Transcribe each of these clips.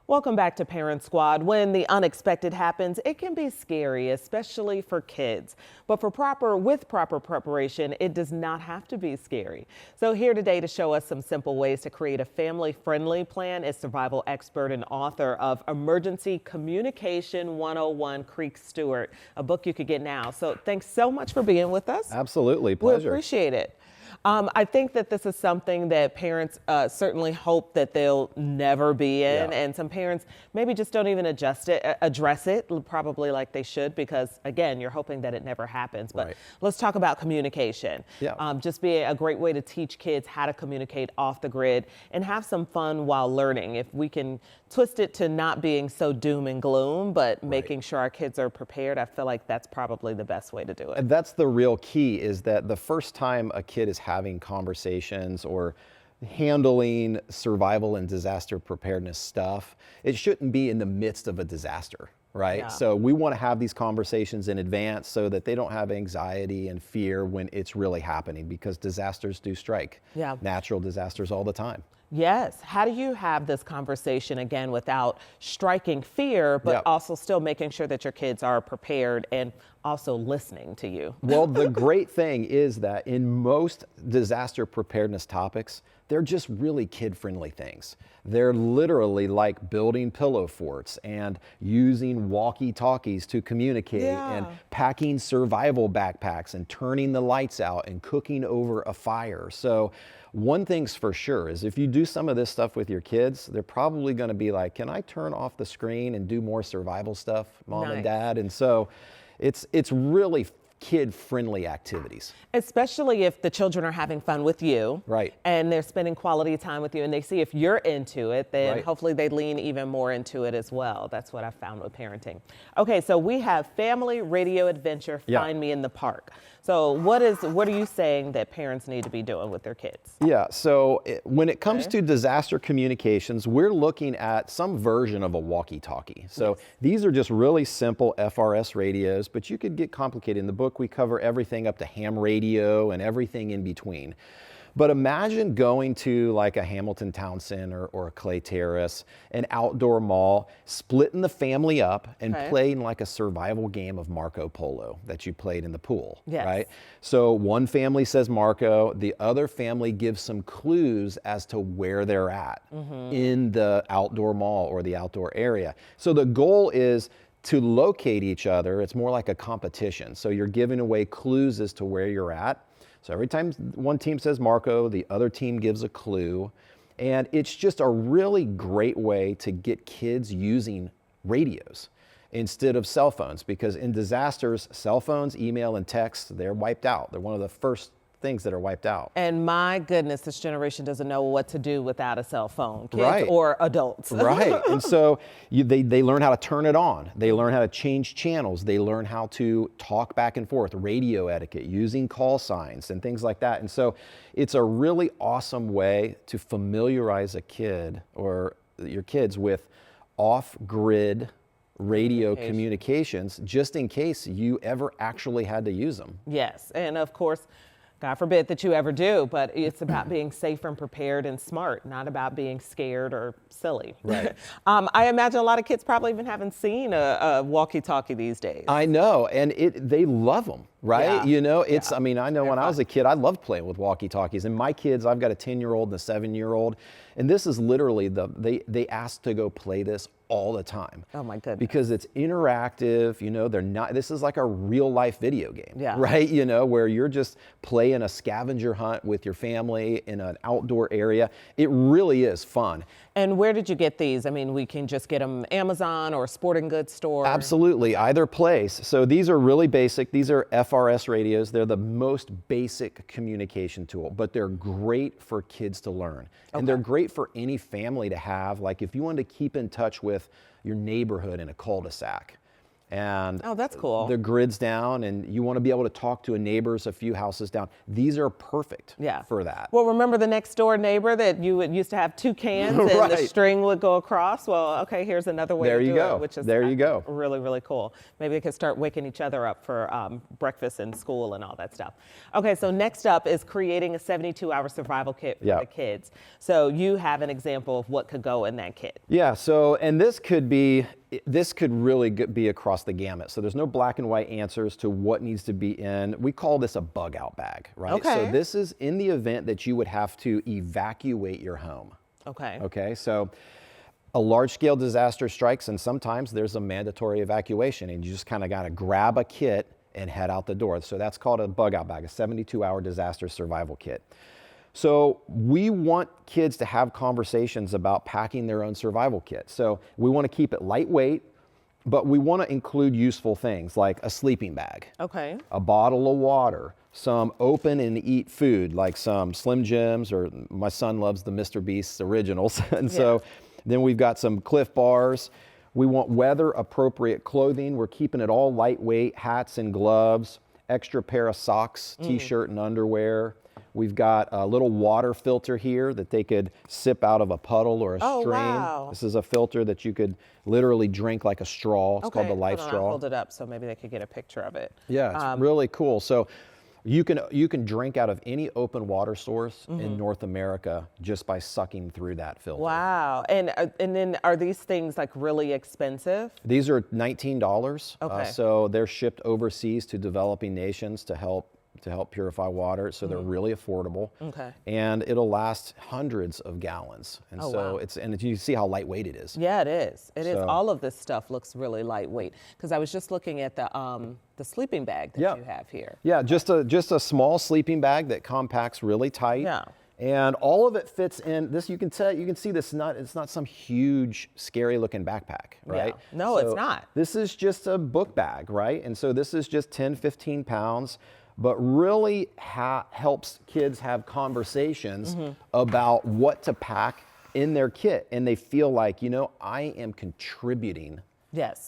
Welcome back to Parent Squad. When the unexpected happens, it can be scary, especially for kids. But with proper preparation, it does not have to be scary. So here today to show us some simple ways to create a family-friendly plan is survival expert and author of Emergency Communication 101, Creek Stewart, a book you could get now. So thanks so much for being with us. Absolutely, pleasure. We appreciate it. I think that this is something that parents certainly hope that they'll never be in, and some parents maybe just don't even address it probably like they should, because again, you're hoping that it never happens. But let's talk about communication. Just be a great way to teach kids how to communicate off the grid and have some fun while learning. If we can twist it to not being so doom and gloom, but making sure our kids are prepared, I feel like that's probably the best way to do it. And that's the real key, is that the first time a kid is having conversations or handling survival and disaster preparedness stuff, it shouldn't be in the midst of a disaster, right? Yeah. So we want to have these conversations in advance so that they don't have anxiety and fear when it's really happening, because disasters do strike. Natural disasters all the time. Yes. How do you have this conversation again without striking fear, but also still making sure that your kids are prepared and also listening to you? Well, the great thing is that in most disaster preparedness topics, they're just really kid-friendly things. They're literally like building pillow forts and using walkie-talkies to communicate and packing survival backpacks and turning the lights out and cooking over a fire. So one thing's for sure is if you do some of this stuff with your kids, they're probably going to be like, can I turn off the screen and do more survival stuff, Mom and Dad? And so it's really kid-friendly activities. Especially if the children are having fun with you. And they're spending quality time with you, and they see if you're into it, then hopefully they lean even more into it as well. That's what I've found with parenting. Okay, so we have Family Radio Adventure, Find Me in the Park. So what are you saying that parents need to be doing with their kids? So when it comes to disaster communications, we're looking at some version of a walkie-talkie. So these are just really simple FRS radios, but you could get complicated. In the book, we cover everything up to ham radio and everything in between. But imagine going to like a Hamilton Town Center or a Clay Terrace, an outdoor mall, splitting the family up and playing like a survival game of Marco Polo that you played in the pool, right? So one family says Marco, the other family gives some clues as to where they're at in the outdoor mall or the outdoor area. So the goal is to locate each other. It's more like a competition. So you're giving away clues as to where you're at. So every time one team says Marco, the other team gives a clue. And it's just a really great way to get kids using radios instead of cell phones, because in disasters, cell phones, email, and text, they're wiped out. They're one of the first things that are wiped out. And my goodness, this generation doesn't know what to do without a cell phone, kids or adults. And so they learn how to turn it on. They learn how to change channels. They learn how to talk back and forth, radio etiquette, using call signs and things like that. And so it's a really awesome way to familiarize a kid or your kids with off-grid radio communications, just in case you ever actually had to use them. Yes, and of course, God forbid that you ever do, but it's about being safe and prepared and smart, not about being scared or silly. I imagine a lot of kids probably even haven't seen a walkie-talkie these days. I know, and they love them, right? You know, I mean, I know when I was a kid, I loved playing with walkie-talkies. And my kids, I've got a 10-year-old and a 7-year-old, and this is literally they ask to go play this all the time. Oh my goodness. Because it's interactive, you know, this is like a real life video game, right? You know, where you're just playing a scavenger hunt with your family in an outdoor area. It really is fun. And where did you get these? I mean, we can just get them Amazon or a sporting goods store. Absolutely, either place. So these are really basic. These are FRS radios. They're the most basic communication tool, but they're great for kids to learn. And they're great for any family to have. Like if you want to keep in touch with your neighborhood in a cul-de-sac, and oh, that's cool. the grid's down, and you want to be able to talk to a neighbors a few houses down. These are perfect for that. Well, remember the next door neighbor that you would used to have 2 cans and right. the string would go across? Well, okay, here's another way There to you do go. it, which is There you go. really, really cool. Maybe they could start waking each other up for breakfast in school and all that stuff. Okay, so next up is creating a 72-hour survival kit for the kids. So you have an example of what could go in that kit. Yeah, so, and this could really be across the gamut. So there's no black and white answers to what needs to be in. We call this a bug out bag, right? Okay. So this is in the event that you would have to evacuate your home. Okay. Okay, so a large scale disaster strikes, and sometimes there's a mandatory evacuation, and you just kind of got to grab a kit and head out the door. So that's called a bug out bag, a 72-hour disaster survival kit. So we want kids to have conversations about packing their own survival kit. So we want to keep it lightweight, but we want to include useful things like a sleeping bag, Okay. a bottle of water, some open and eat food like some Slim Jims, or my son loves the Mr. Beast's originals. And so then we've got some Cliff Bars. We want weather appropriate clothing. We're keeping it all lightweight, hats and gloves, extra pair of socks, t-shirt and underwear. We've got a little water filter here that they could sip out of a puddle or a stream. Wow. This is a filter that you could literally drink like a straw. It's called the Life hold on, Straw. I'll hold it up so maybe they could get a picture of it. Yeah, it's really cool. So you can drink out of any open water source in North America just by sucking through that filter. Wow. And then are these things like really expensive? These are $19. Okay. So they're shipped overseas to developing nations to help purify water, so they're really affordable. Okay. And it'll last hundreds of gallons. And and you see how lightweight it is. Yeah, it is. It is. So- All of this stuff looks really lightweight. Because I was just looking at the sleeping bag that you have here. Yeah, just a small sleeping bag that compacts really tight. Yeah. And all of it fits in this. You can see this. It's not some huge, scary looking backpack, right? Yeah. No, it's not. This is just a book bag, right? And so this is just 10, 15 pounds, but really helps kids have conversations about what to pack in their kit, and they feel like, I am contributing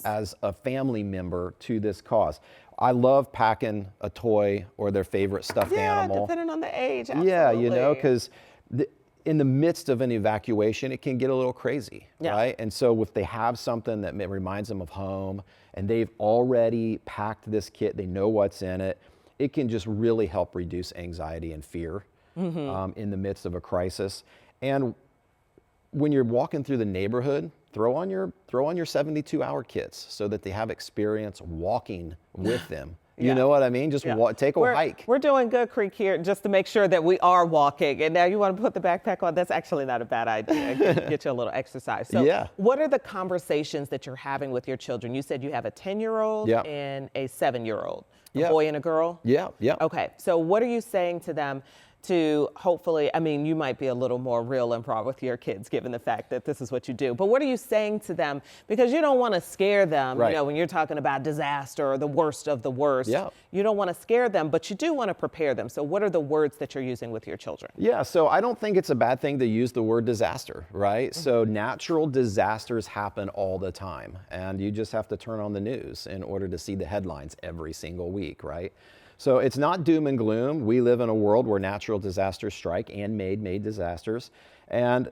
as a family member to this cause. I love packing a toy or their favorite stuffed animal. Yeah, depending on the age. Absolutely. Yeah, because in the midst of an evacuation, it can get a little crazy, right? And so if they have something that reminds them of home, and they've already packed this kit, they know what's in it, it can just really help reduce anxiety and fear in the midst of a crisis. And when you're walking through the neighborhood, throw on your 72-hour kits so that they have experience walking with them. You know what I mean? Just take a hike. We're doing good, Creek, here, just to make sure that we are walking. And now you want to put the backpack on. That's actually not a bad idea. Get you a little exercise. So what are the conversations that you're having with your children? You said you have a 10-year-old and a 7-year-old. A boy and a girl? Yeah. Okay, so what are you saying to them to hopefully, you might be a little more real and raw with your kids given the fact that this is what you do, but what are you saying to them? Because you don't want to scare them, when you're talking about disaster or the worst of the worst. You don't want to scare them, but you do want to prepare them. So what are the words that you're using with your children? Yeah, so I don't think it's a bad thing to use the word disaster, right? So natural disasters happen all the time, and you just have to turn on the news in order to see the headlines every single week, right? So it's not doom and gloom. We live in a world where natural disasters strike, and made disasters. And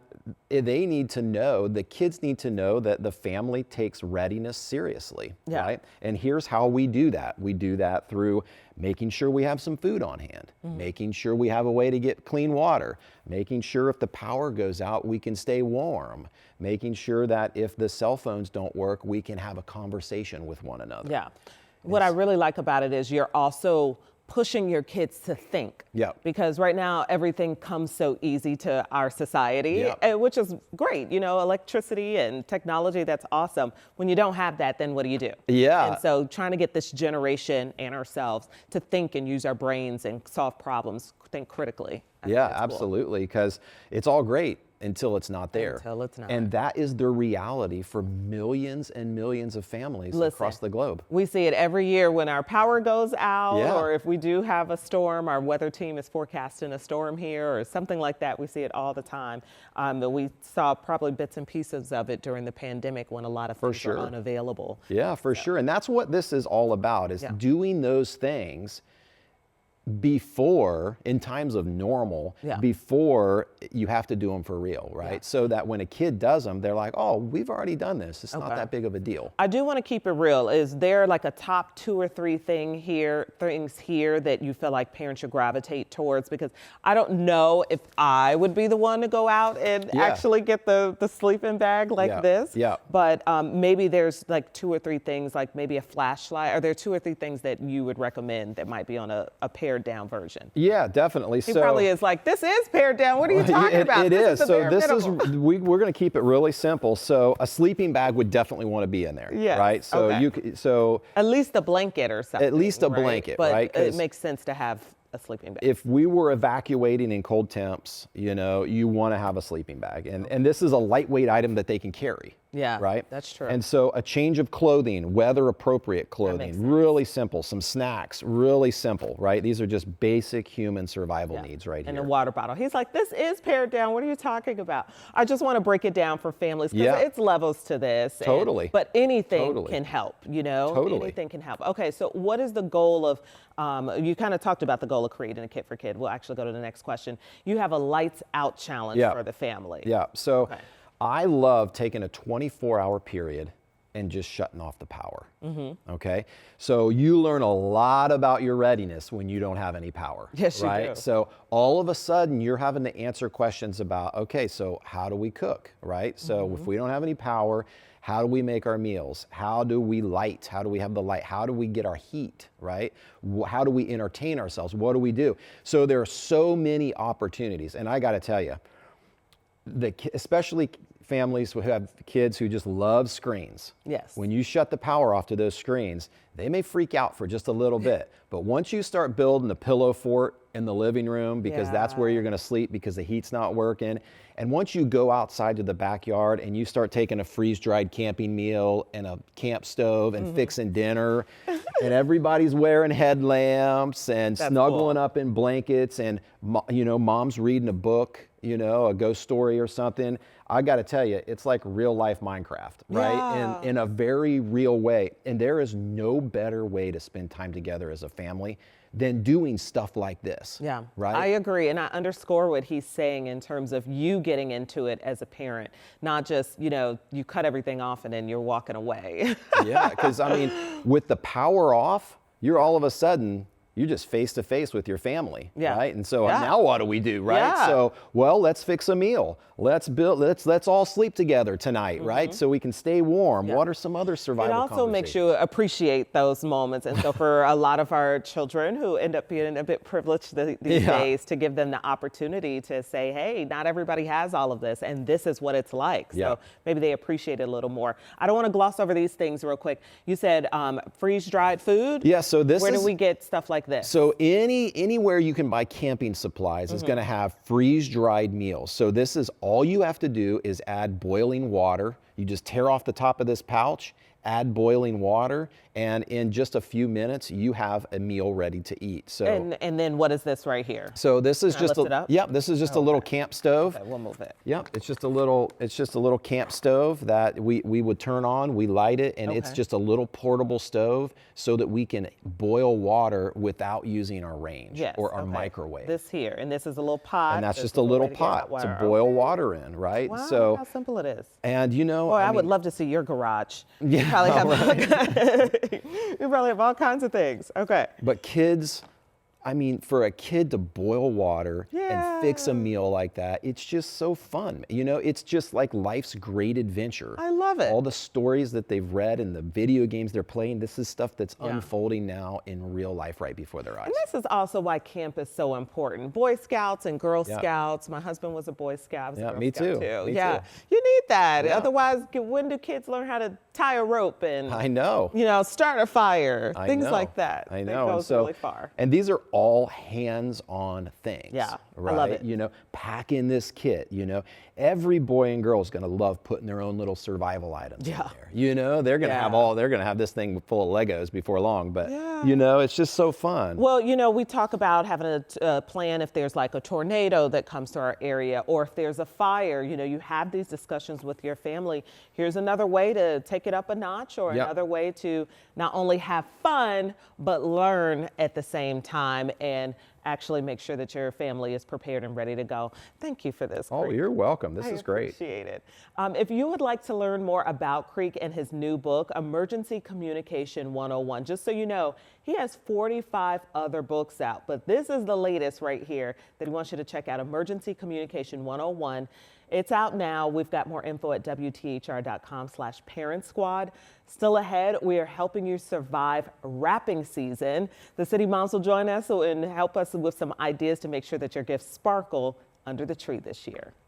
they need to know, the kids need to know that the family takes readiness seriously, right? And here's how we do that. We do that through making sure we have some food on hand, making sure we have a way to get clean water, making sure if the power goes out, we can stay warm, making sure that if the cell phones don't work, we can have a conversation with one another. Yeah. What I really like about it is you're also pushing your kids to think. Because right now everything comes so easy to our society, which is great. Electricity and technology, that's awesome. When you don't have that, then what do you do? And so trying to get this generation and ourselves to think and use our brains and solve problems, think critically. Absolutely, because it's all great until it's not there. Until it's not. And that is the reality for millions and millions of families across the globe. We see it every year when our power goes out, Yeah. or if we do have a storm, our weather team is forecasting a storm here or something like that. We see it all the time. But we saw probably bits and pieces of it during the pandemic when a lot of things were unavailable. Yeah, for sure. And that's what this is all about, is doing those things before, in times of normal, before you have to do them for real, right? So that when a kid does them, they're like, oh, we've already done this. It's not that big of a deal. I do want to keep it real. Is there like a top 2 or 3 things here that you feel like parents should gravitate towards? Because I don't know if I would be the one to go out and actually get the sleeping bag like this. Yeah. But maybe there's like 2 or 3 things, like maybe a flashlight. Are there 2 or 3 things that you would recommend that might be on a pared down version? Yeah, definitely. He probably is like, this is pared down. What are you talking about? It is. So this is, minimum. we're going to keep it really simple. So a sleeping bag would definitely want to be in there, right? So at least a blanket or something. At least a blanket, but right? It makes sense to have a sleeping bag. If we were evacuating in cold temps, you know, you want to have a sleeping bag. And this is a lightweight item that they can carry. Yeah, right? That's true. And so a change of clothing, weather appropriate clothing, really simple. Some snacks, really simple, right? These are just basic human survival needs right here. And a water bottle. He's like, this is pared down. What are you talking about? I just want to break it down for families because it's levels to this. Totally. But anything can help, you know? Totally. Anything can help. Okay, so what is the goal of, you kind of talked about the goal of Creed and a Kit for Kid. We'll actually go to the next question. You have a lights out challenge for the family. Yeah, so I love taking a 24-hour period and just shutting off the power, okay? So you learn a lot about your readiness when you don't have any power, yes, right? You do. So all of a sudden you're having to answer questions about, okay, so how do we cook, right? So if we don't have any power, how do we make our meals? How do we light? How do we have the light? How do we get our heat, right? How do we entertain ourselves? What do we do? So there are so many opportunities, and I gotta tell you, especially families who have kids who just love screens. Yes. When you shut the power off to those screens, they may freak out for just a little bit. But once you start building the pillow fort in the living room, because that's where you're gonna sleep because the heat's not working, and once you go outside to the backyard and you start taking a freeze-dried camping meal and a camp stove and fixing dinner, and everybody's wearing headlamps and snuggling up in blankets, and you know, mom's reading a book, you know, a ghost story or something, I got to tell you, it's like real life Minecraft, right? In a very real way. And there is no better way to spend time together as a family than doing stuff like this. Yeah, right? I agree. And I underscore what he's saying in terms of you getting into it as a parent, not just, you know, you cut everything off and then you're walking away. Yeah, because I mean, with the power off, you're all of a sudden, you're just face to face with your family, right? And so now what do we do, right? So, well, let's fix a meal. Let's all sleep together tonight, right? So we can stay warm. What are some other survival conversations? It also makes you appreciate those moments. And so for a lot of our children who end up being a bit privileged these days, to give them the opportunity to say, hey, not everybody has all of this, and this is what it's like. So maybe they appreciate it a little more. I don't want to gloss over these things real quick. You said freeze-dried food? Yeah, so Where do we get stuff like this? So anywhere you can buy camping supplies is going to have freeze-dried meals. So this is all you have to do is add boiling water. You just tear off the top of this pouch, add boiling water, and in just a few minutes you have a meal ready to eat. So and then what is this right here? So this is just this is just a little camp stove. Okay, we'll move it. Yep, it's just a little camp stove that we would turn on, we light it, and it's just a little portable stove so that we can boil water without using our range or our microwave. This here, and this is a little pot. And that's just a little pot to boil water in, right? Wow, so how simple it is. And you know, I would love to see your garage. Yeah, you probably have all kinds of things. Okay. But kids, I mean, for a kid to boil water and fix a meal like that, it's just so fun. You know, it's just like life's great adventure. I love it. All the stories that they've read and the video games they're playing, this is stuff that's unfolding now in real life right before their eyes. And this is also why camp is so important. Boy Scouts and Girl Scouts. My husband was a Boy Scout. Me too. You need that. Otherwise, when do kids learn how to tie a rope and start a fire, things like that. I know. It goes really far. And these are all hands-on things. Yeah, right? I love it. You know, pack in this kit, you know, every boy and girl is going to love putting their own little survival items in there. You know, they're going to they're going to have this thing full of Legos before long, but you know, it's just so fun. Well, you know, we talk about having a plan if there's like a tornado that comes to our area, or if there's a fire. You know, you have these discussions with your family. Here's another way to take it up a notch, or another way to not only have fun, but learn at the same time and actually make sure that your family is prepared and ready to go. Thank you for this, Creek. Oh, you're welcome. This is great. I appreciate it. If you would like to learn more about Creek and his new book, Emergency Communication 101, just so you know, he has 45 other books out, but this is the latest right here that he wants you to check out, Emergency Communication 101. It's out now. We've got more info at WTHR.com/Parent Squad. Still ahead, we are helping you survive wrapping season. The City Moms will join us and help us with some ideas to make sure that your gifts sparkle under the tree this year.